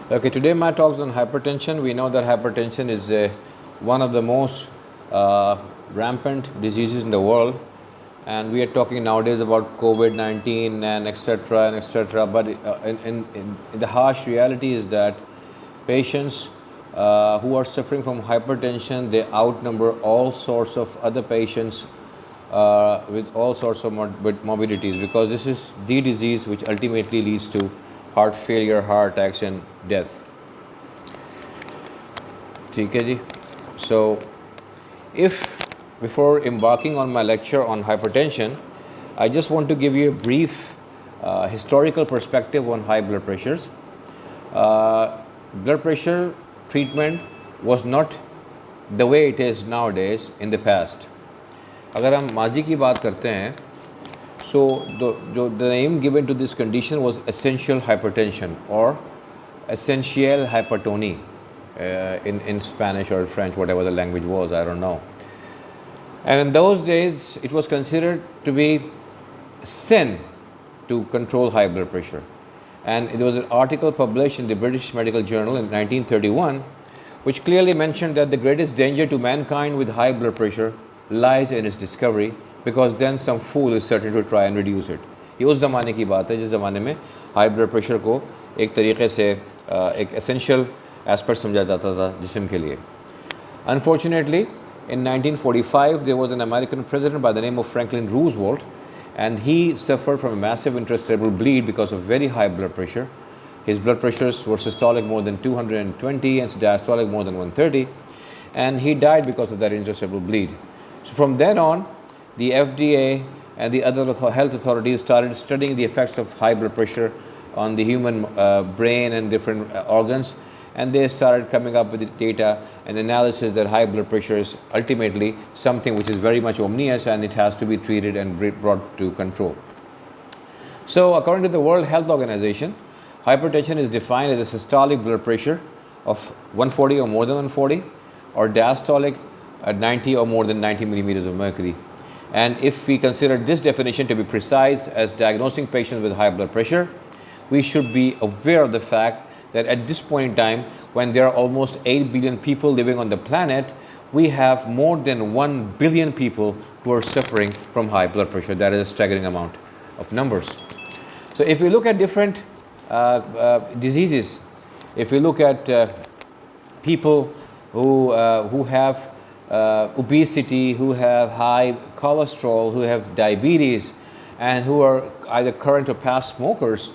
Okay, today my talk is on hypertension. We know that hypertension is one of the most rampant diseases in the world, and we are talking nowadays about COVID-19 and etc. and etc. But in the harsh reality is that patients who are suffering from hypertension, they outnumber all sorts of other patients with all sorts of morbidities, because this is the disease which ultimately leads to heart failure, heart attacks and death. ठीक है जी. So if before embarking on my lecture on hypertension, I just want to give you a brief historical perspective on high blood pressures. Blood pressure treatment was not the way it is nowadays in the past. अगर हम माजी की बात करते हैं, so the name given to this condition was essential hypertension or essential hypertony in Spanish or French, whatever the language was, I don't know. And in those days, it was considered to be sin to control high blood pressure. And there was an article published in the British Medical Journal in 1931, which clearly mentioned that the greatest danger to mankind with high blood pressure lies in its discovery, because then some fool is certain to try and reduce it. ये उस ज़माने की बात है जिस ज़माने में high blood pressure को एक तरीके से एक एसेंशियल एस्पेक्ट समझा जाता था जिस्म के लिए. Unfortunately, in 1945, there was an American president by the name of Franklin Roosevelt, and he suffered from a massive intracerebral bleed because of very high blood pressure. His blood pressures were systolic more than 220 and diastolic more than 130, and he died because of that intracerebral bleed. So from then on, the FDA and the other health authorities started studying the effects of high blood pressure on the human brain and different organs, and they started coming up with the data and analysis that high blood pressure is ultimately something which is very much omnious, and it has to be treated and brought to control. So according to the World Health Organization, hypertension is defined as a systolic blood pressure of 140 or more than 140, or diastolic at 90 or more than 90 millimeters of mercury. And if we consider this definition to be precise as diagnosing patients with high blood pressure, we should be aware of the fact that at this point in time, when there are almost 8 billion people living on the planet, we have more than 1 billion people who are suffering from high blood pressure. That is a staggering amount of numbers. So if we look at different diseases, if we look at people who have obesity, who have high cholesterol, who have diabetes, and who are either current or past smokers,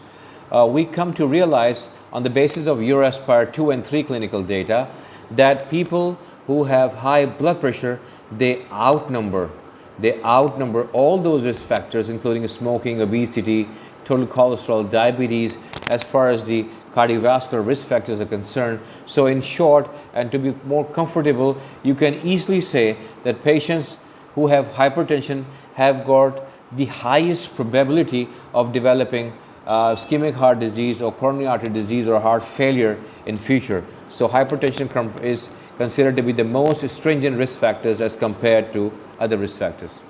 we come to realize on the basis of EuroAspire 2 and 3 clinical data that people who have high blood pressure, they outnumber all those risk factors, including smoking, obesity, total cholesterol, diabetes, as far as the cardiovascular risk factors are concerned. So in short, and to be more comfortable, you can easily say that patients who have hypertension have got the highest probability of developing ischemic heart disease or coronary artery disease or heart failure in future. So hypertension is considered to be the most stringent risk factors as compared to other risk factors.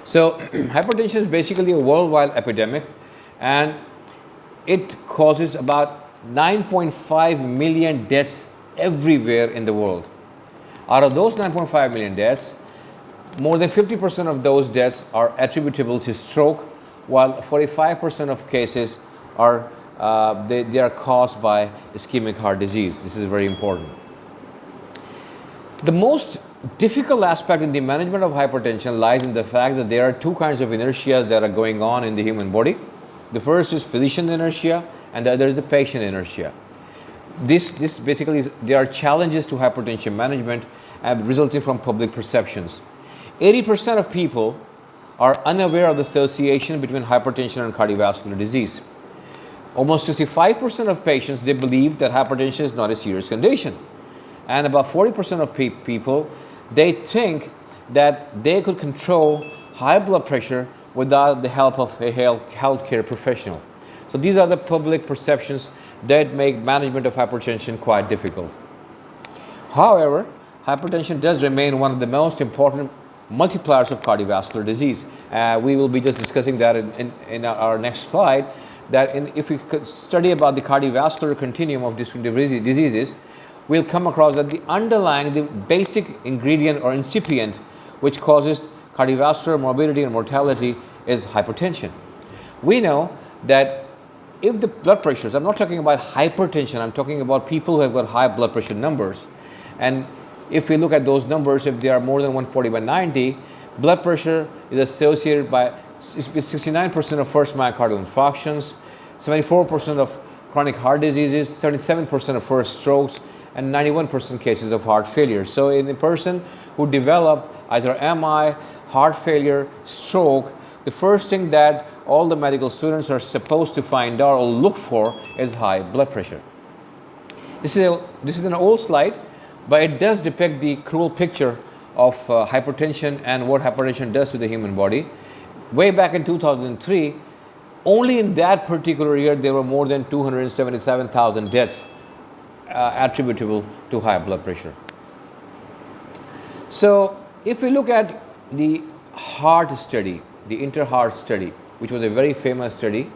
So hypertension is basically a worldwide epidemic, and it causes about 9.5 million deaths everywhere in the world. Out of those 9.5 million deaths, more than 50% of those deaths are attributable to stroke, while 45% of cases are they are caused by ischemic heart disease. This is very important. The most difficult aspect in the management of hypertension lies in the fact that there are two kinds of inertias that are going on in the human body. The first is physician inertia, and the other is the patient inertia. This basically is, there are challenges to hypertension management resulting from public perceptions. 80% of people are unaware of the association between hypertension and cardiovascular disease. Almost 65% of patients, they believe that hypertension is not a serious condition. And about 40% of people, they think that they could control high blood pressure without the help of a healthcare professional. So these are the public perceptions that make management of hypertension quite difficult. However, hypertension does remain one of the most important multipliers of cardiovascular disease. We will be just discussing that in our next slide. that if we study about the cardiovascular continuum of different diseases, we'll come across that the underlying, the basic ingredient or incipient which causes cardiovascular morbidity and mortality is hypertension. We know that if the blood pressures, I'm not talking about hypertension, I'm talking about people who have got high blood pressure numbers. And if we look at those numbers, if they are more than 140/90, blood pressure is associated with 69% of first myocardial infarctions, 74% of chronic heart diseases, 77% of first strokes, and 91% cases of heart failure. So in a person who develop either MI, heart failure, stroke, the first thing that all the medical students are supposed to find out or look for is high blood pressure. This is an old slide, but it does depict the cruel picture of hypertension and what hypertension does to the human body. Way back in 2003, only in that particular year, there were more than 277,000 deaths attributable to high blood pressure. So if we look at the heart study, the InterHeart study, which was a very famous study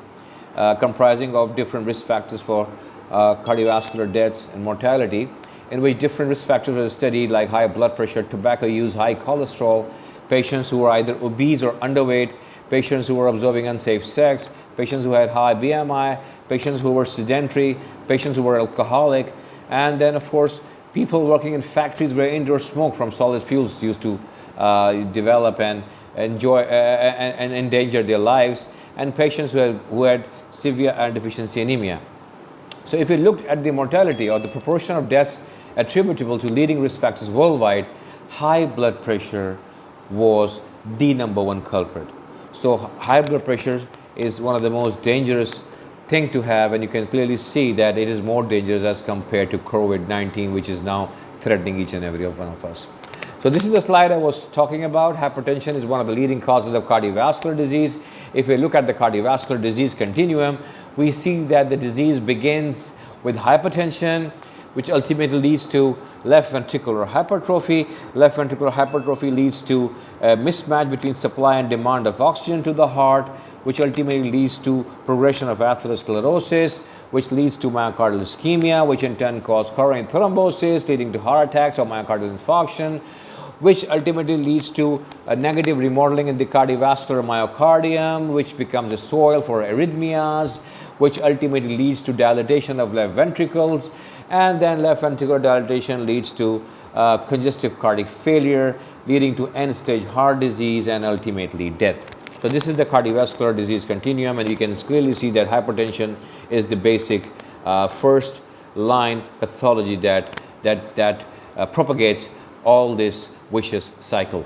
comprising of different risk factors for cardiovascular deaths and mortality, in which different risk factors were studied like high blood pressure, tobacco use, high cholesterol, patients who were either obese or underweight, patients who were observing unsafe sex, patients who had high BMI, patients who were sedentary, patients who were alcoholic, and then of course people working in factories where indoor smoke from solid fuels used to develop and enjoy and endanger their lives, and patients who had severe iron deficiency anemia. So if we looked at the mortality or the proportion of deaths attributable to leading risk factors worldwide, high blood pressure was the number one culprit. So high blood pressure is one of the most dangerous thing to have, and you can clearly see that it is more dangerous as compared to COVID-19, which is now threatening each and every one of us. So this is the slide I was talking about. Hypertension is one of the leading causes of cardiovascular disease. If we look at the cardiovascular disease continuum, we see that the disease begins with hypertension, which ultimately leads to left ventricular hypertrophy. Left ventricular hypertrophy leads to a mismatch between supply and demand of oxygen to the heart, which ultimately leads to progression of atherosclerosis, which leads to myocardial ischemia, which in turn causes coronary thrombosis, leading to heart attacks or myocardial infarction, which ultimately leads to a negative remodeling in the cardiovascular myocardium, which becomes a soil for arrhythmias, which ultimately leads to dilatation of left ventricles, and then left ventricular dilatation leads to congestive cardiac failure, leading to end-stage heart disease and ultimately death. So this is the cardiovascular disease continuum, and you can clearly see that hypertension is the basic first line pathology that propagates all this vicious cycle.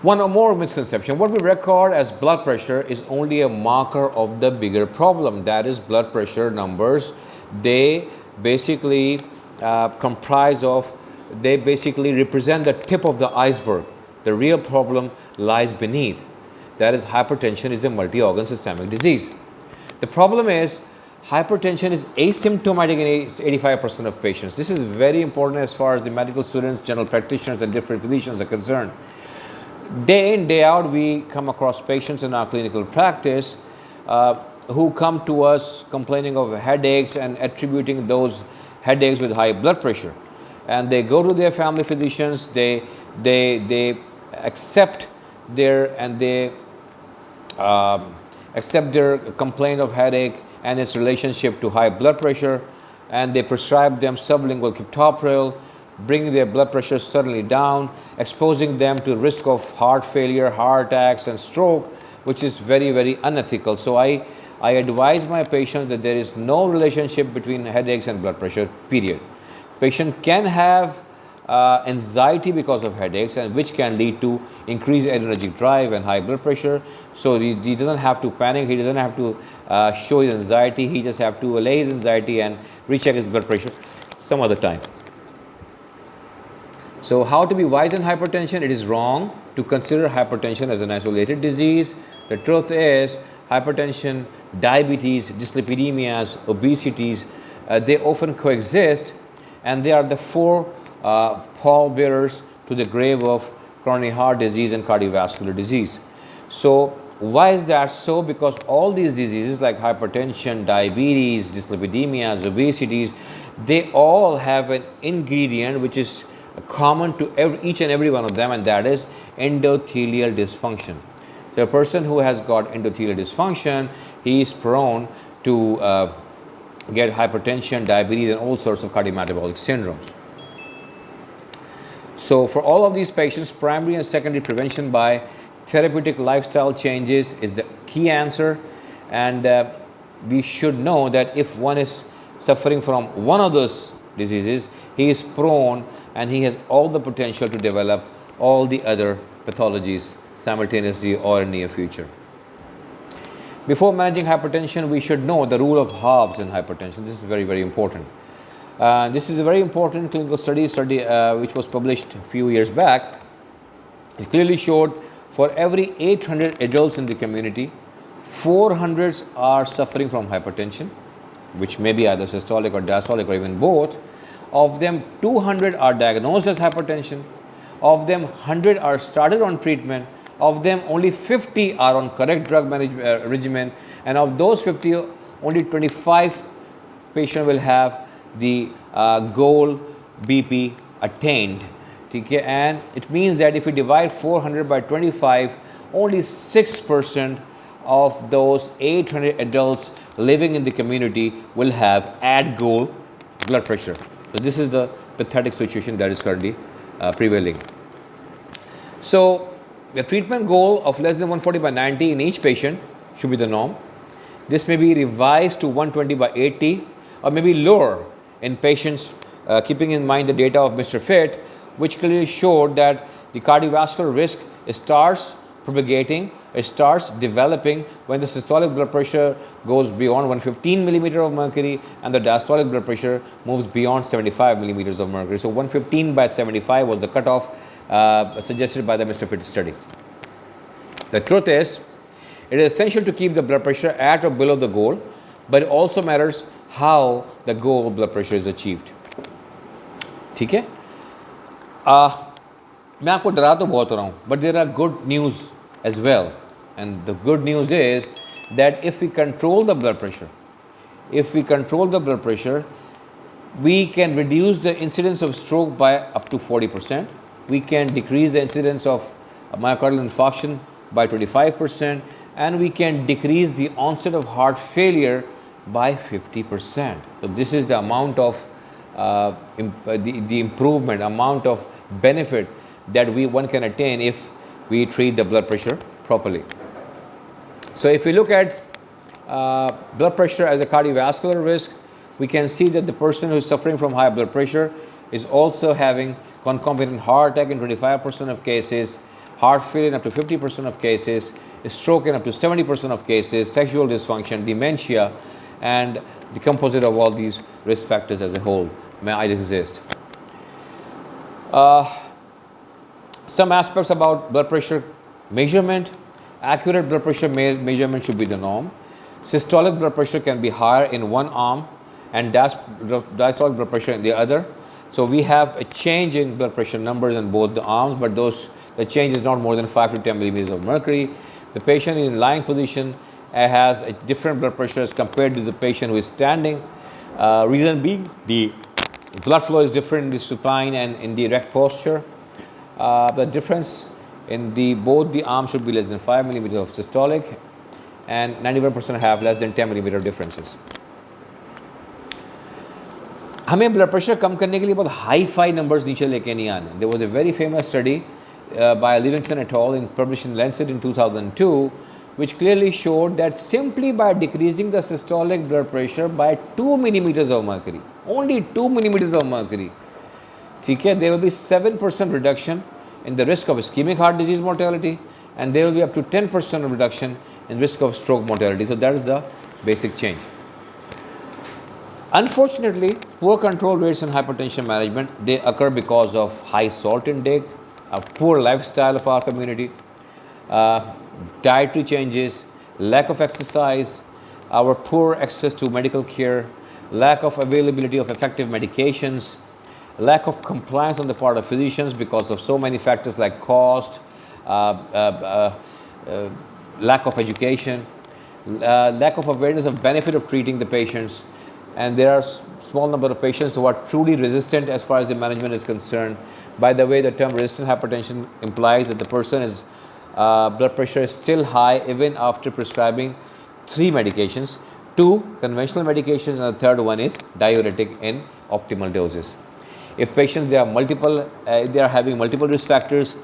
One or more misconception: what we record as blood pressure is only a marker of the bigger problem, that is blood pressure numbers. They basically represent the tip of the iceberg. The real problem lies beneath. That is, hypertension is a multi-organ systemic disease. The problem is hypertension is asymptomatic in 85% of patients. This is very important as far as the medical students, general practitioners, and different physicians are concerned. Day in, day out, we come across patients in our clinical practice who come to us complaining of headaches and attributing those headaches with high blood pressure. And they go to their family physicians, they accept their complaint of headache and its relationship to high blood pressure, and they prescribe them sublingual captopril, bringing their blood pressure suddenly down, exposing them to risk of heart failure, heart attacks, and stroke, which is very, very unethical. So I advise my patients that there is no relationship between headaches and blood pressure, period. Patient can have anxiety because of headaches, and which can lead to increased adrenergic drive and high blood pressure. So he doesn't have to panic, he doesn't have to show his anxiety, he just have to allay his anxiety and recheck his blood pressure some other time. So how to be wise in hypertension? It is wrong to consider hypertension as an isolated disease. The truth is, hypertension, diabetes, dyslipidemias, obesities, they often coexist, and they are the four pallbearers to the grave of coronary heart disease and cardiovascular disease. So Why is that so? Because all these diseases like hypertension, diabetes, dyslipidemias, obesities, they all have an ingredient which is common to each and every one of them, and that is endothelial dysfunction. So a person who has got endothelial dysfunction, he is prone to get hypertension, diabetes, and all sorts of cardiometabolic syndromes. So for all of these patients, primary and secondary prevention by therapeutic lifestyle changes is the key answer, and we should know that if one is suffering from one of those diseases, he is prone and he has all the potential to develop all the other pathologies simultaneously or in near future. Before managing hypertension, we should know the rule of halves in hypertension. This is very, very important. This is a very important clinical study which was published a few years back. It clearly showed for every 800 adults in the community, 400 are suffering from hypertension, which may be either systolic or diastolic or even both. Of them, 200 are diagnosed as hypertension. Of them, 100 are started on treatment. Of them, only 50 are on correct drug regimen. And of those 50, only 25 patients will have the goal BP attained. Okay? And it means that if we divide 400 by 25, only 6% of those 800 adults living in the community will have at goal blood pressure. So this is the pathetic situation that is currently prevailing. So the treatment goal of less than 140 by 90 in each patient should be the norm. This may be revised to 120 by 80 or maybe lower in patients, keeping in mind the data of Mr. Fit, which clearly showed that the cardiovascular risk starts propagating, it starts developing when the systolic blood pressure goes beyond 115 millimeter of mercury and the diastolic blood pressure moves beyond 75 millimeters of mercury. So 115 by 75 was the cutoff suggested by the Mr. Fit study. The truth is, it is essential to keep the blood pressure at or below the goal, but it also matters how the goal blood pressure is achieved. ठीक है? मैं आपको डरा तो बहुत रहा हूँ, but there are good news as well, and the good news is that if we control the blood pressure, we can reduce the incidence of stroke by up to 40%. We can decrease the incidence of myocardial infarction by 25%, and we can decrease the onset of heart failure by 50%. So this is the amount of the improvement, amount of benefit that one can attain if we treat the blood pressure properly. So if we look at blood pressure as a cardiovascular risk, we can see that the person who is suffering from high blood pressure is also having concomitant heart attack in 25% of cases, heart failure in up to 50% of cases, stroke in up to 70% of cases, sexual dysfunction, dementia, and the composite of all these risk factors as a whole might exist. Some aspects about blood pressure measurement. Accurate blood pressure measurement should be the norm. Systolic blood pressure can be higher in one arm and diastolic blood pressure in the other. So we have a change in blood pressure numbers in both the arms, but the change is not more than 5 to 10 millimeters of mercury. The patient in lying position has a different blood pressure as compared to the patient who is standing. Reason being, the blood flow is different in the supine and in the erect posture. The difference in both the arms should be less than 5 millimeters of systolic, and 91% have less than 10 millimeter differences. हमें blood pressure कम करने के लिए बहुत hi fi numbers नीचे लेके नहीं आने. There was a very famous study by Livingston et al. Published in Lancet in 2002, which clearly showed that simply by decreasing the systolic blood pressure by 2 millimeters of mercury, only 2 millimeters of mercury, there will be 7% reduction in the risk of ischemic heart disease mortality, and there will be up to 10% reduction in risk of stroke mortality. So that is the basic change. Unfortunately, poor control rates in hypertension management, they occur because of high salt intake, a poor lifestyle of our community, dietary changes, lack of exercise, our poor access to medical care, lack of availability of effective medications, lack of compliance on the part of physicians because of so many factors like cost, lack of education, lack of awareness of benefit of treating the patients, and there are small number of patients who are truly resistant as far as the management is concerned. By the way, the term resistant hypertension implies that the person is blood pressure is still high even after prescribing 3 medications, 2 conventional medications, and the third one is diuretic in optimal doses. If patients, they are having multiple risk factors,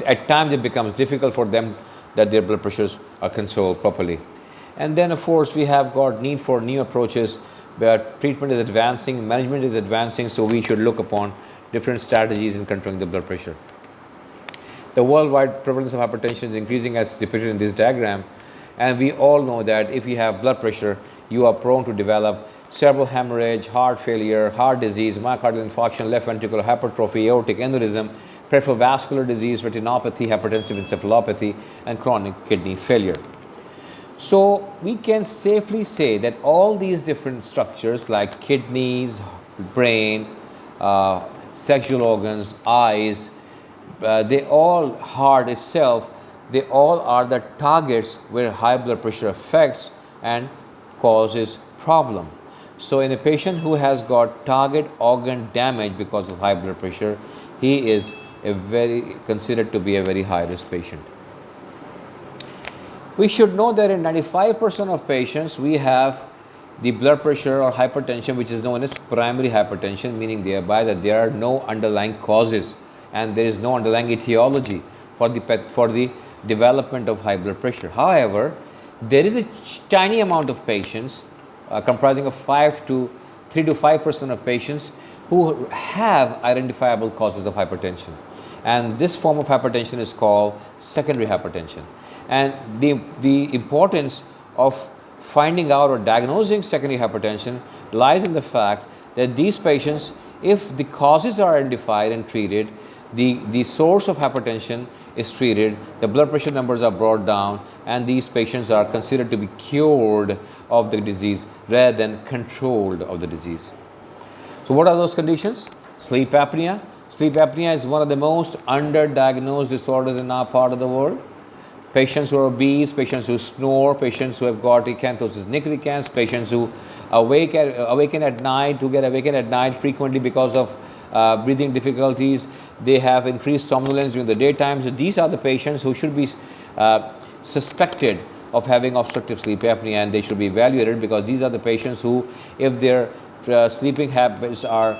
at times it becomes difficult for them that their blood pressures are controlled properly. And then of course we have got need for new approaches where treatment is advancing, management is advancing, so we should look upon different strategies in controlling the blood pressure. The worldwide prevalence of hypertension is increasing as depicted in this diagram, and we all know that if you have blood pressure, you are prone to develop cerebral hemorrhage, heart failure, heart disease, myocardial infarction, left ventricular hypertrophy, aortic aneurysm, peripheral vascular disease, retinopathy, hypertensive encephalopathy, and chronic kidney failure. So we can safely say that all these different structures like kidneys, brain, sexual organs, eyes, they all, heart itself, they all are the targets where high blood pressure affects and causes problem. So in a patient who has got target organ damage because of high blood pressure, he is considered to be a very high risk patient. We should know that in 95% of patients we have the blood pressure or hypertension which is known as primary hypertension, meaning thereby that there are no underlying causes and there is no underlying etiology for the development of high blood pressure. However, there is a tiny amount of patients comprising of 3 to 5% of patients who have identifiable causes of hypertension, and this form of hypertension is called secondary hypertension. And the importance of finding out or diagnosing secondary hypertension lies in the fact that these patients, if the causes are identified and treated, the source of hypertension is treated, the blood pressure numbers are brought down, and these patients are considered to be cured of the disease rather than controlled of the disease. So what are those conditions? Sleep apnea. Sleep apnea is one of the most underdiagnosed disorders in our part of the world. Patients who are obese, patients who snore, patients who have got acanthosis nigricans, patients who awaken at night frequently because of breathing difficulties. They have increased somnolence during the daytime. So these are the patients who should be suspected of having obstructive sleep apnea, and they should be evaluated because these are the patients who, if their sleeping habits are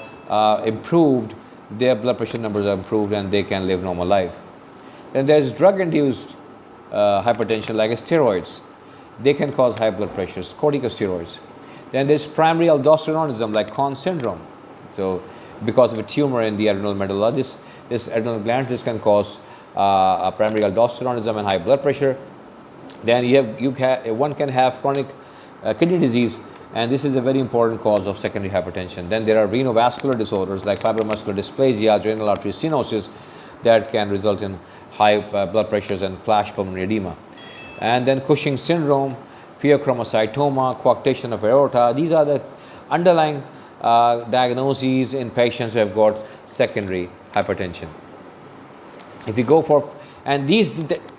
improved, their blood pressure numbers are improved and they can live normal life. Then there's drug-induced hypertension like steroids. They can cause high blood pressure, corticosteroids. Then there's primary aldosteronism like Conn syndrome. So because of a tumor in the adrenal medulla, this adrenal gland, this can cause primary aldosteronism and high blood pressure. Then one can have chronic kidney disease, and this is a very important cause of secondary hypertension. Then there are renovascular disorders like fibromuscular dysplasia, adrenal artery stenosis that can result in high blood pressures and flash pulmonary edema. And then Cushing syndrome, pheochromocytoma, coarctation of aorta. These are the underlying diagnoses in patients who have got secondary hypertension. If you go for, and these,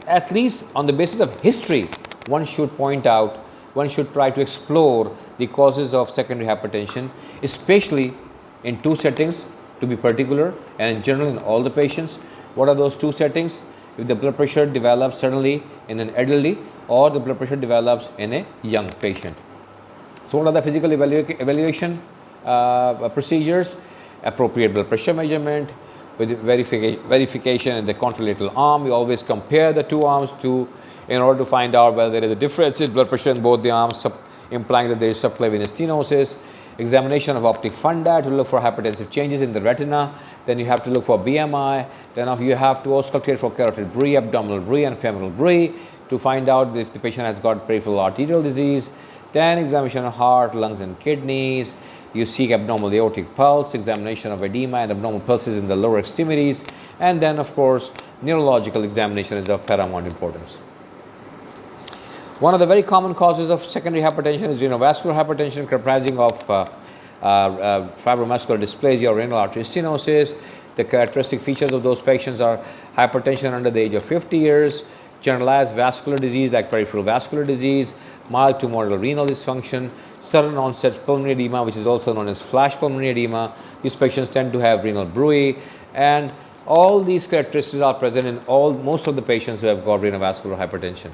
at least on the basis of history, one should try to explore the causes of secondary hypertension, especially in 2 settings to be particular, and in general in all the patients. What are those 2 settings? If the blood pressure develops suddenly in an elderly, or the blood pressure develops in a young patient. So what are the physical evaluation procedures? Appropriate blood pressure measurement with verification in the contralateral arm. We always compare the 2 arms in order to find out whether there is a difference in blood pressure in both the arms, implying that there is subclavian stenosis. Examination of optic fundi to look for hypertensive changes in the retina. Then you have to look for BMI. Then you have to auscultate for carotid bree, abdominal bree, and femoral bree to find out if the patient has got peripheral arterial disease. Then examination of heart, lungs, and kidneys. You seek abnormal aortic pulse, examination of edema and abnormal pulses in the lower extremities. And then, of course, neurological examination is of paramount importance. One of the very common causes of secondary hypertension is renovascular hypertension, comprising of fibromuscular dysplasia or renal artery stenosis. The characteristic features of those patients are hypertension under the age of 50 years, generalized vascular disease like peripheral vascular disease, mild to moderate renal dysfunction, sudden onset pulmonary edema, which is also known as flash pulmonary edema. These patients tend to have renal bruit, and all these characteristics are present in most of the patients who have got renovascular hypertension.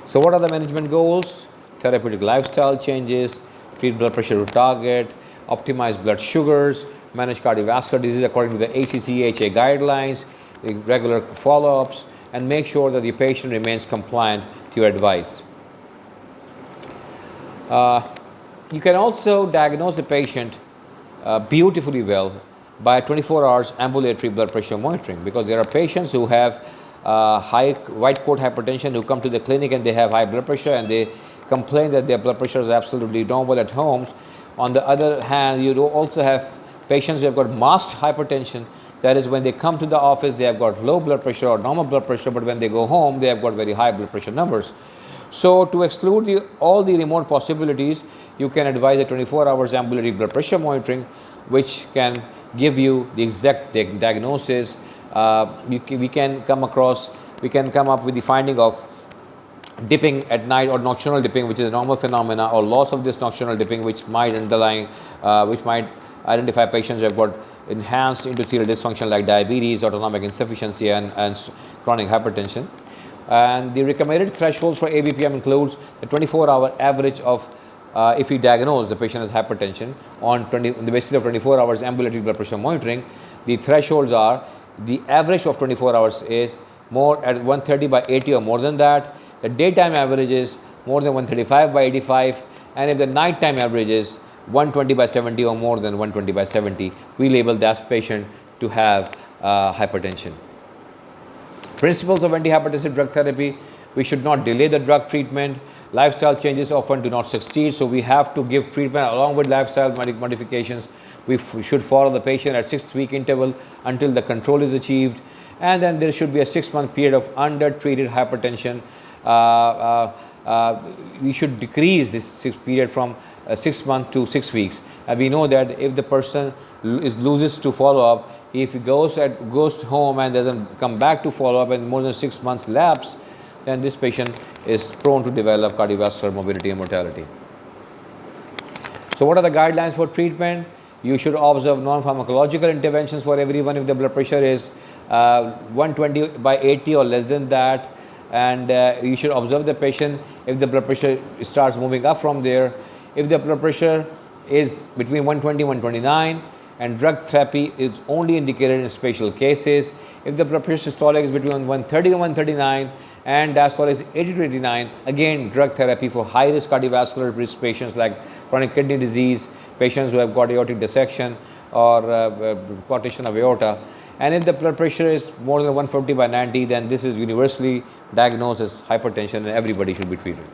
So what are the management goals? Therapeutic lifestyle changes, treat blood pressure to target, optimize blood sugars, manage cardiovascular disease according to the ACC/AHA guidelines, regular follow-ups, and make sure that the patient remains compliant to your advice. You can also diagnose the patient beautifully well by 24 hours ambulatory blood pressure monitoring, because there are patients who have high white coat hypertension who come to the clinic and they have high blood pressure and they complain that their blood pressure is absolutely normal at homes. On the other hand, you do also have patients who have got masked hypertension. That is, when they come to the office, they have got low blood pressure or normal blood pressure, but when they go home, they have got very high blood pressure numbers. So to exclude all the remote possibilities, you can advise a 24 hours ambulatory blood pressure monitoring, which can give you the exact diagnosis. We can come up with the finding of dipping at night or nocturnal dipping, which is a normal phenomena, or loss of this nocturnal dipping, which might identify patients who have got enhanced endothelial dysfunction like diabetes, autonomic insufficiency, and chronic hypertension. And the recommended thresholds for ABPM includes the 24-hour average of, if we diagnose the patient has hypertension on the basis of 24 hours ambulatory blood pressure monitoring, the thresholds are the average of 24 hours is more at 130 by 80 or more than that. The daytime average is more than 135 by 85, and if the nighttime average is 120 by 70 or more than 120 by 70, we label that patient to have hypertension. Principles of antihypertensive drug therapy: we should not delay the drug treatment. Lifestyle changes often do not succeed, so we have to give treatment along with lifestyle modifications. We should follow the patient at 6-week interval until the control is achieved, and then there should be a 6-month period of undertreated hypertension. We should decrease this period from 6 months to 6 weeks. And we know that if the person loses to follow up, if he goes home and doesn't come back to follow up and more than 6 months lapse, then this patient is prone to develop cardiovascular morbidity and mortality. So what are the guidelines for treatment? You should observe non-pharmacological interventions for everyone if the blood pressure is 120 by 80 or less than that, and you should observe the patient if the blood pressure starts moving up from there. If the blood pressure is between 120 and 129, and drug therapy is only indicated in special cases. If the blood pressure systolic is between 130 and 139 and diastolic is 80 to 89, again drug therapy for high risk cardiovascular risk patients like chronic kidney disease, patients who have got aortic dissection or coarctation of aorta. And if the blood pressure is more than 140 by 90, then this is universally diagnosed as hypertension and everybody should be treated.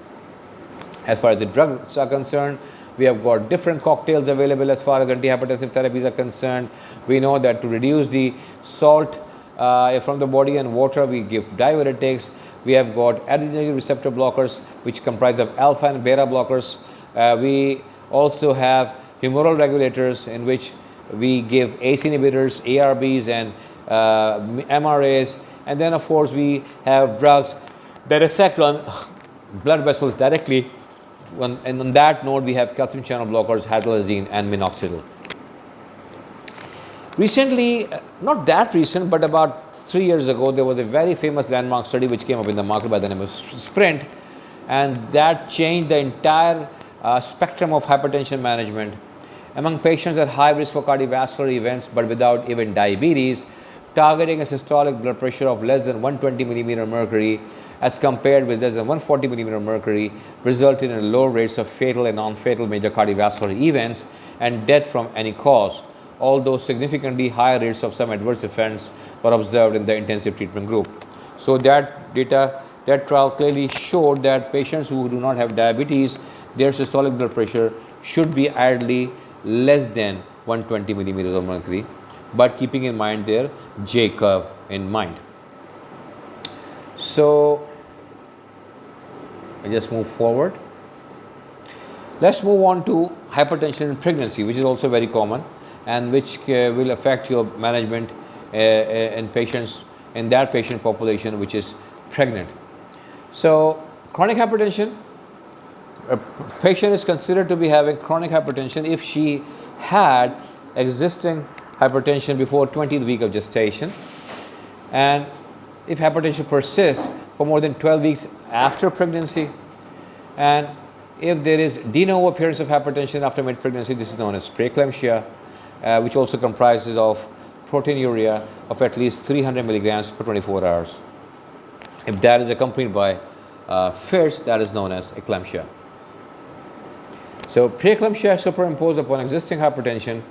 As far as the drugs are concerned, we have got different cocktails available as far as antihypertensive therapies are concerned. We know that to reduce the salt from the body and water, we give diuretics. We have got adrenergic receptor blockers, which comprise of alpha and beta blockers. We also have humoral regulators, in which we give ACE inhibitors, ARBs, and MRAs. And then, of course, we have drugs that affect on blood vessels directly. And on that note, we have calcium channel blockers, hydralazine and minoxidil. Recently, not that recent, but about 3 years ago, there was a very famous landmark study which came up in the market by the name of SPRINT, and that changed the entire spectrum of hypertension management. Among patients at high risk for cardiovascular events but without even diabetes, targeting a systolic blood pressure of less than 120 millimeter mercury as compared with less than 140 millimeter mercury resulted in low rates of fatal and non-fatal major cardiovascular events and death from any cause, although significantly higher rates of some adverse events were observed in the intensive treatment group. So that data, that trial clearly showed that patients who do not have diabetes, their systolic blood pressure should be ideally less than 120 millimeters of mercury, but keeping in mind their J curve in mind. So I just move forward. Let's move on to hypertension in pregnancy, which is also very common and which will affect your management in patients in that patient population which is pregnant. So chronic hypertension, a patient is considered to be having chronic hypertension if she had existing hypertension before 20th week of gestation, and if hypertension persists for more than 12 weeks after pregnancy, and if there is de novo appearance of hypertension after mid-pregnancy. This is known as preeclampsia, which also comprises of proteinuria of at least 300 milligrams per 24 hours. If that is accompanied by fits, that is known as eclampsia. So preeclampsia superimposed upon existing hypertension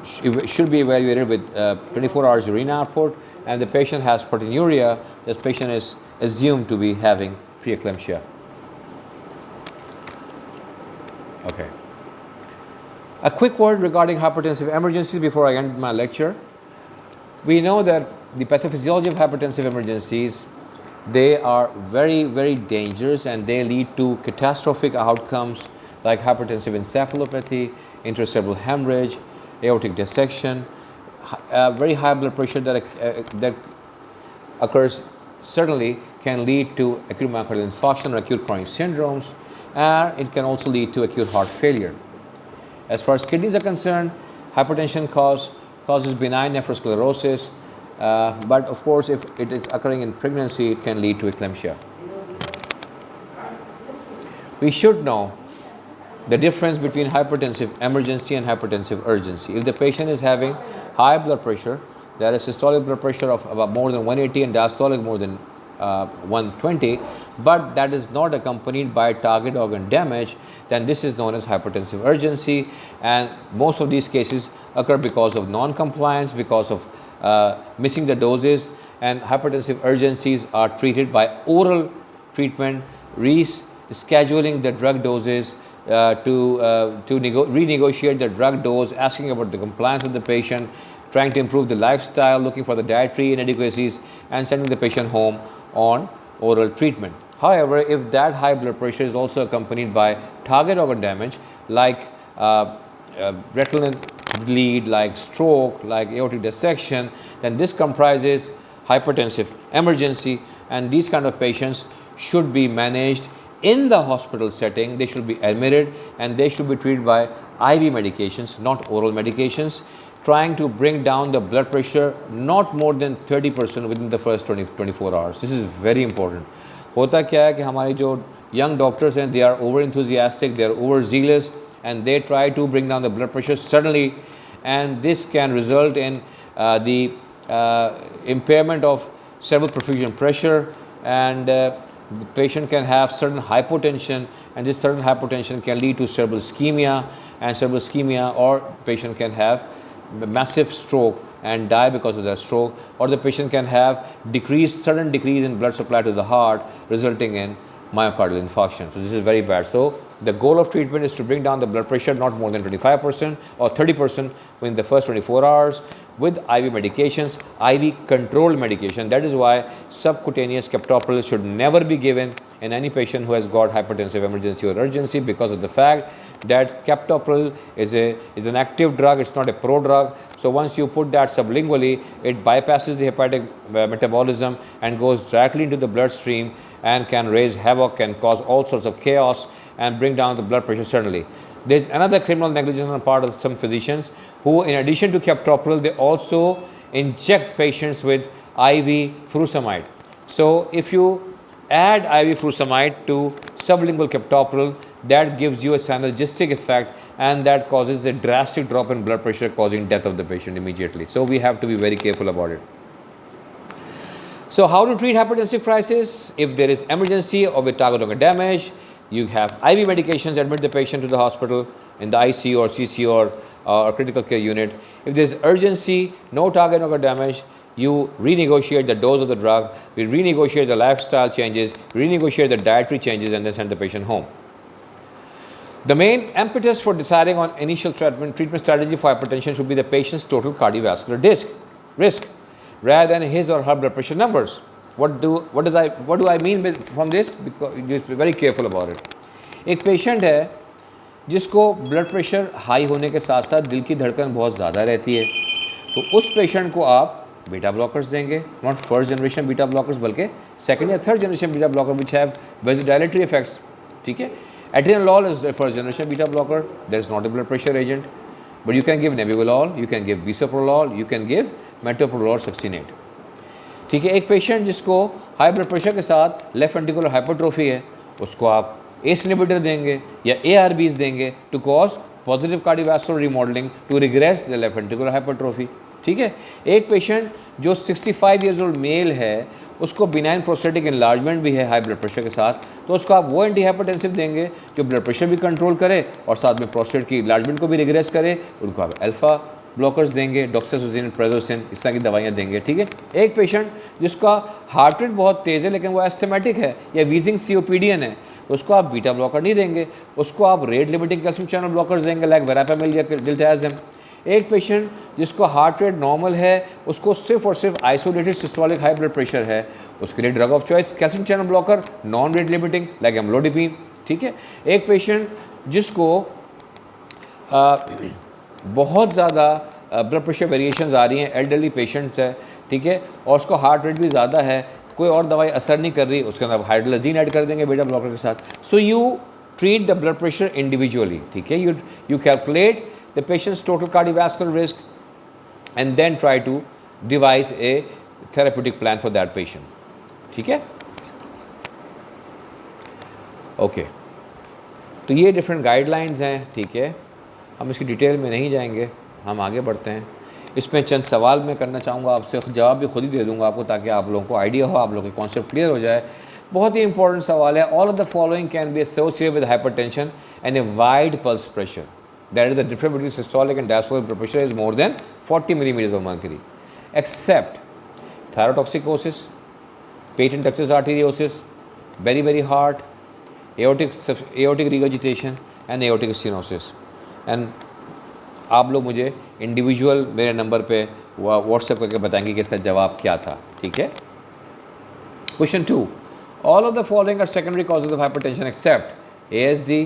should be evaluated with 24 hours urine output, and the patient has proteinuria. This patient is assumed to be having preeclampsia. Okay. A quick word regarding hypertensive emergencies before I end my lecture. We know that the pathophysiology of hypertensive emergencies, they are very, very dangerous, and they lead to catastrophic outcomes like hypertensive encephalopathy, intracerebral hemorrhage, aortic dissection, very high blood pressure that occurs certainly can lead to acute myocardial infarction or acute chronic syndromes, and it can also lead to acute heart failure. As far as kidneys are concerned, hypertension causes benign nephrosclerosis, but of course if it is occurring in pregnancy, it can lead to eclampsia. We should know the difference between hypertensive emergency and hypertensive urgency. If the patient is having high blood pressure, there is systolic blood pressure of about more than 180 and diastolic more than 120, but that is not accompanied by target organ damage, then this is known as hypertensive urgency, and most of these cases occur because of non-compliance, because of missing the doses, and hypertensive urgencies are treated by oral treatment, rescheduling the drug doses, to renegotiate the drug dose, asking about the compliance of the patient, trying to improve the lifestyle, looking for the dietary inadequacies, and sending the patient home on oral treatment. However, if that high blood pressure is also accompanied by target organ damage like retinal bleed, like stroke, like aortic dissection, then this comprises hypertensive emergency, and these kind of patients should be managed in the hospital setting. They should be admitted and they should be treated by IV medications, not oral medications, trying to bring down the blood pressure not more than 30% within the first 24 hours. This is very important. होता क्या है कि हमारे जो young doctors हैं, they are over enthusiastic, they are over zealous, and they try to bring down the blood pressure suddenly, and this can result in the impairment of cerebral perfusion pressure, and the patient can have certain hypotension, and this certain hypotension can lead to cerebral ischemia, and cerebral ischemia, or patient can have massive stroke and die because of that stroke, or the patient can have sudden decrease in blood supply to the heart, resulting in myocardial infarction. So this is very bad. So the goal of treatment is to bring down the blood pressure not more than 25% or 30% within the first 24 hours with IV medications, IV controlled medication. That is why subcutaneous captopril should never be given in any patient who has got hypertensive emergency or urgency, because of the fact that captopril is an active drug, it's not a prodrug. So once you put that sublingually, it bypasses the hepatic metabolism and goes directly into the bloodstream and can raise havoc, can cause all sorts of chaos and bring down the blood pressure suddenly. There's another criminal negligence on the part of some physicians who, in addition to captopril, they also inject patients with IV furosemide. So if you add IV furosemide to sublingual captopril, that gives you a synergistic effect, and that causes a drastic drop in blood pressure, causing death of the patient immediately. So we have to be very careful about it. So how to treat hypertensive crisis? If there is emergency or with target organ damage, you have IV medications, admit the patient to the hospital in the ICU or CCU or critical care unit. If there is urgency, no target organ damage, you renegotiate the dose of the drug, we renegotiate the lifestyle changes, renegotiate the dietary changes, and then send the patient home. The main impetus for deciding on initial treatment strategy for hypertension should be the patient's total cardiovascular risk rather than his or her blood pressure numbers. What do I mean from this? Because you be very careful about it. एक patient है जिसको blood pressure high होने के साथ साथ दिल की धड़कन बहुत ज़्यादा रहती है, तो उस पेशेंट को आप बीटा ब्लॉकर्स देंगे, not first generation beta blockers बल्कि सेकंड या third generation beta blocker which have vasodilatory effects. ठीक है, atenolol is the first generation beta blocker. There is not a blood pressure agent, but you can give nebivolol, you can give bisoprolol, you can give metoprolol succinate. ठीक है, एक patient जिसको high blood pressure के साथ left ventricular hypertrophy है, उसको आप ACE inhibitor देंगे या ARBs देंगे to cause positive cardiovascular remodelling to regress the left ventricular hypertrophy. ठीक है, एक पेशेंट जो 65 ईयर्स ओल्ड मेल है, उसको बिनाइन प्रोस्टेटिक इनलार्जमेंट भी है हाई ब्लड प्रेशर के साथ, तो उसको आप वो एंटी हाइपरटेंसिव देंगे जो ब्लड प्रेशर भी कंट्रोल करे और साथ में प्रोस्टेट की इनलार्जमेंट को भी रिग्रेस करे. उनको आप अल्फा ब्लॉकर्स देंगे, डॉक्सासिन, प्रेजोसिन, इस तरह की दवाइयाँ देंगे. ठीक है, एक पेशेंट जिसका हार्ट रेट बहुत तेज़ है लेकिन वो एस्थमेटिक है या वीजिंग COPDN है, उसको आप बीटा ब्लॉकर नहीं देंगे, उसको आप rate limiting calcium channel blockers देंगे लाइक वेरापेमिल या डिल्टाज़िम. एक पेशेंट जिसको हार्ट रेट नॉर्मल है, उसको सिर्फ और सिर्फ isolated systolic high blood pressure है, उसके लिए drug of choice calcium channel blocker non rate limiting like amlodipine. ठीक है, एक पेशेंट जिसको बहुत ज़्यादा ब्लड प्रेशर वेरिएशंस आ रही हैं, एल्डरली पेशेंट्स है, ठीक है, और उसको हार्ट रेट भी ज़्यादा है, कोई और दवाई असर नहीं कर रही, उसके अंदर हाइड्रोलाजीन ऐड कर देंगे बीटा ब्लॉकर के साथ. So you treat the blood pressure individually. ठीक है, you calculate the patient's total cardiovascular risk and then try to devise a therapeutic plan for that patient. ठीक है, ओके, तो ये डिफरेंट गाइडलाइंस हैं. ठीक है, हम इसकी डिटेल में नहीं जाएंगे, हम आगे बढ़ते हैं. इसमें चंद सवाल मैं करना चाहूँगा आपसे, जवाब भी खुद ही दे दूँगा आपको ताकि आप लोगों को आइडिया हो, आप लोगों के कॉन्सेप्ट क्लियर हो जाए. बहुत ही इंपॉर्टेंट सवाल है. All of the following can be associated with hypertension and a wide pulse pressure. That is the difference between systolic and diastolic blood pressure is more than 40 millimetre of mercury, except thyrotoxicosis, patent ductus arteriosus, very heart, aortic regurgitation and aortic stenosis. And आप लोग मुझे individual मेरे number पे WhatsApp करके बताएंगे कि इसका जवाब क्या था. ठीक है, question 2, all of the following are secondary causes of hypertension except ASD,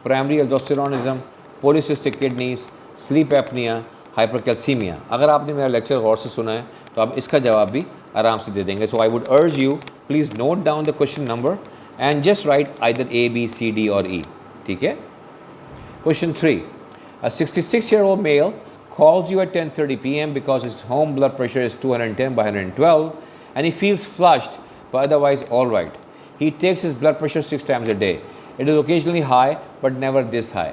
primary aldosteronism, polycystic kidneys, sleep apnoea, hypercalcaemia. अगर आपने मेरा लेक्चर गौर से सुना है तो आप इसका जवाब भी आराम से दे देंगे. So I would urge you, please note down the question number and just write either A, B, C, D और E. ठीक है, question 3, a 66-year-old male calls you at 10:30 p.m. because his home blood pressure is 210/112 and he feels flushed but otherwise all right. He takes his blood pressure 6 times a day. It is occasionally high but never this high.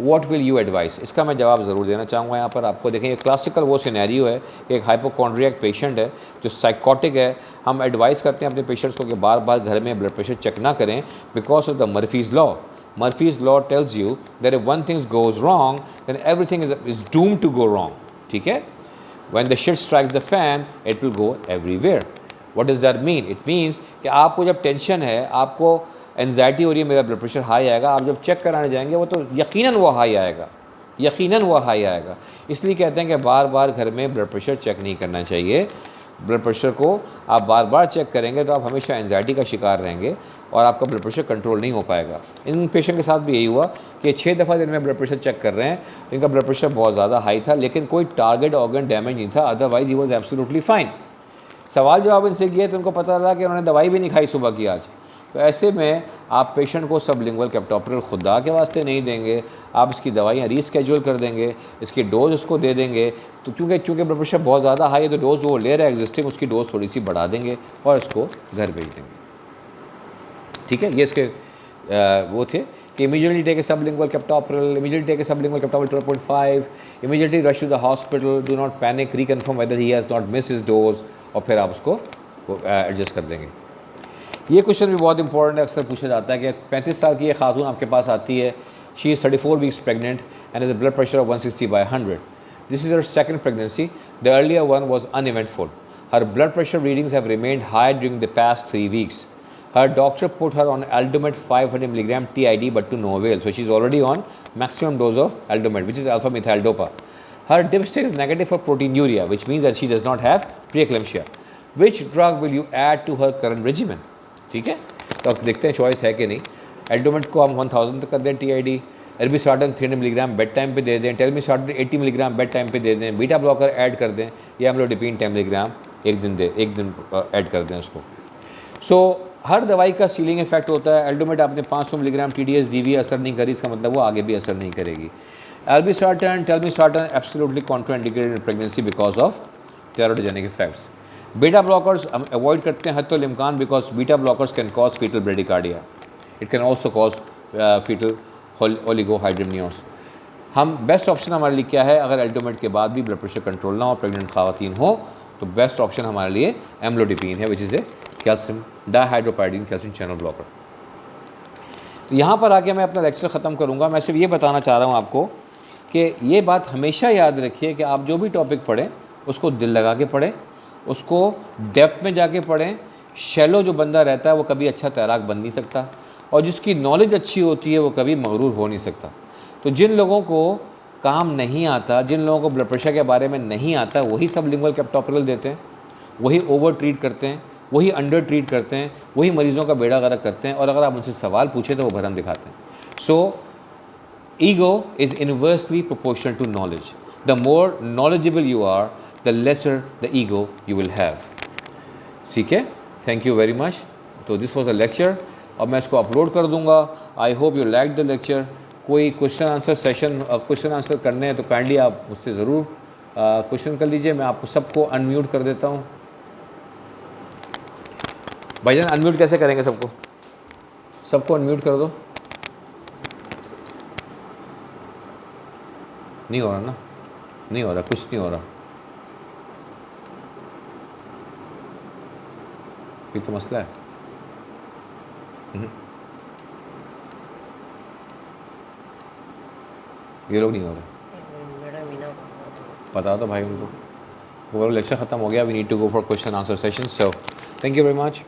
What will you advise? इसका मैं जवाब ज़रूर देना चाहूँगा यहाँ पर आपको. देखें, ये क्लासिकल वो सिनेरियो है कि एक हाइपोकॉन्ड्रियक पेशेंट है जो साइकोटिक है. हम एडवाइस करते हैं अपने पेशेंट्स को कि बार बार घर में ब्लड प्रेशर चेक ना करें because of the Murphy's law. Murphy's law tells you that if one thing goes wrong, then everything is doomed to go wrong. ठीक है? When the shit strikes the fan, it will go everywhere. What does that mean? It means कि आपको जब tension है, आपको anxiety हो रही है, मेरा ब्लड प्रेशर हाई आएगा, आप जब चेक कराने जाएंगे वो तो यकीनन वो हाई आएगा, यकीनन वो हाई आएगा. इसलिए कहते हैं कि बार बार घर में ब्लड प्रेशर चेक नहीं करना चाहिए. ब्लड प्रेशर को आप बार बार चेक करेंगे तो आप हमेशा एंजाइटी का शिकार रहेंगे और आपका ब्लड प्रेशर कंट्रोल नहीं हो पाएगा. इन पेशेंट के साथ भी यही हुआ कि 6 दफ़ा दिन में ब्लड प्रेशर चेक कर रहे हैं, इनका ब्लड प्रेशर बहुत ज़्यादा हाई था लेकिन कोई टारगेट ऑर्गन डैमेज नहीं था, otherwise he was absolutely fine. सवाल जवाब इनसे किए तो उनको पता लगा कि उन्होंने दवाई भी नहीं खाई सुबह की आज. तो ऐसे में आप पेशेंट को सबलिंगुअल कैप्टोप्रिल खुदा के वास्ते नहीं देंगे, आप इसकी दवाइयाँ रीस्केड्यूल कर देंगे, इसकी डोज उसको दे देंगे. तो क्योंकि ब्लड प्रेशर बहुत ज़्यादा हाई है तो डोज वो ले रहा है एग्जिस्टिंग, उसकी डोज थोड़ी सी बढ़ा देंगे और इसको घर भेज देंगे. ठीक है, ये इसके वो थे कि immediately take a sublingual captopril, immediately take a sublingual captopril 12.5, immediately rush to the hospital, do not panic, reconfirm whether he has not missed his dose और फिर आप उसको एडजस्ट कर देंगे. ये क्वेश्चन भी बहुत इंपॉर्टेंट है, अक्सर पूछा जाता है कि 35 साल की ये खातून आपके पास आती है, she is 34 weeks pregnant and has a blood pressure of 160/100. This is her second pregnancy. The earlier one was uneventful. Her blood pressure readings have remained high during the past 3 weeks. Her doctor put her on Aldomet 500 mg TID but to no avail. So she's already on maximum dose of Aldomet, which is alpha methyl dopa. Her dipstick is negative for proteinuria, which means that she does not have preeclampsia. Which drug will you add to her current regimen? ठीक है, तो अब देखते हैं choice है कि नहीं. Aldomet को हम 1000 तक कर दें TID, एल्बिस्टार्टन 300 मिलीग्राम बेड टाइम पे दे दें, टेल्मिस्टार्टन 80 मिलीग्राम बेड टाइम पे दे दें, बीटा ब्लॉकर ऐड कर दें, या एम्लोडिपिन 10 मिलीग्राम एक दिन ऐड कर दें उसको। सो हर दवाई का सीलिंग इफेक्ट होता है। एल्डोमेट आपने 500 मिलीग्राम TDS दी हुई, असर नहीं करी, इसका मतलब वो आगे भी असर नहीं करेगी। एल्बिस्टार्टन, telmisartan absolutely contraindicated in pregnancy because of teratogenic effects. Beta blockers हम अवॉइड करते हैं हत्तुल इम्कान, because beta blockers can cause fetal bradycardia, it can also cause fetal oligohydramnios. हम बेस्ट ऑप्शन हमारे लिए क्या है, अगर एल्डोमेट के बाद भी ब्लड प्रेशर कंट्रोल ना हो, प्रेग्नेंट ख़वातीन हो, तो बेस्ट ऑप्शन हमारे लिए एम्लोडिपिन है, which is a calcium dihydropyridine calcium channel blocker. तो यहाँ पर आके मैं अपना लेक्चर ख़त्म करूँगा। मैं सिर्फ ये बताना चाह रहा हूँ आपको कि ये बात हमेशा याद रखिए कि आप जो भी टॉपिक पढ़ें उसको दिल लगा के पढ़ें, उसको डेप्थ में जाके पढ़ें। शैलो जो बंदा रहता है वो कभी अच्छा तैराक बन नहीं सकता, और जिसकी नॉलेज अच्छी होती है वो कभी मगरूर हो नहीं सकता। तो जिन लोगों को काम नहीं आता, जिन लोगों को ब्लड प्रेशर के बारे में नहीं आता, वही सब लिंगुअल कैप्टोप्रियल देते हैं, वही ओवर ट्रीट करते हैं, वही अंडर ट्रीट करते हैं, वही मरीज़ों का बेड़ा गर्क करते हैं, और अगर आप उनसे सवाल पूछें तो वो भरम दिखाते हैं। So ego is inversely proportional to knowledge. The more knowledgeable you are, the lesser the ego you will have. ठीक है, थैंक यू वेरी मच। तो दिस वॉज अ लेक्चर, अब मैं इसको अपलोड कर दूंगा। I hope you like the lecture. कोई question answer session, question answer करने हैं तो काइंडली आप मुझसे ज़रूर क्वेश्चन कर लीजिए। मैं आपको सबको अनम्यूट कर देता हूँ। भाईजान अनम्यूट कैसे करेंगे सबको? सबको अनम्यूट कर दो। नहीं हो रहा ना? नहीं हो रहा, कुछ नहीं हो रहा। ये तो मसला है। ये लोग नहीं हो रहे। बता दो भाई उनको। वो लेक्चर ख़त्म हो गया। We need to go for question answer session. So thank you very much.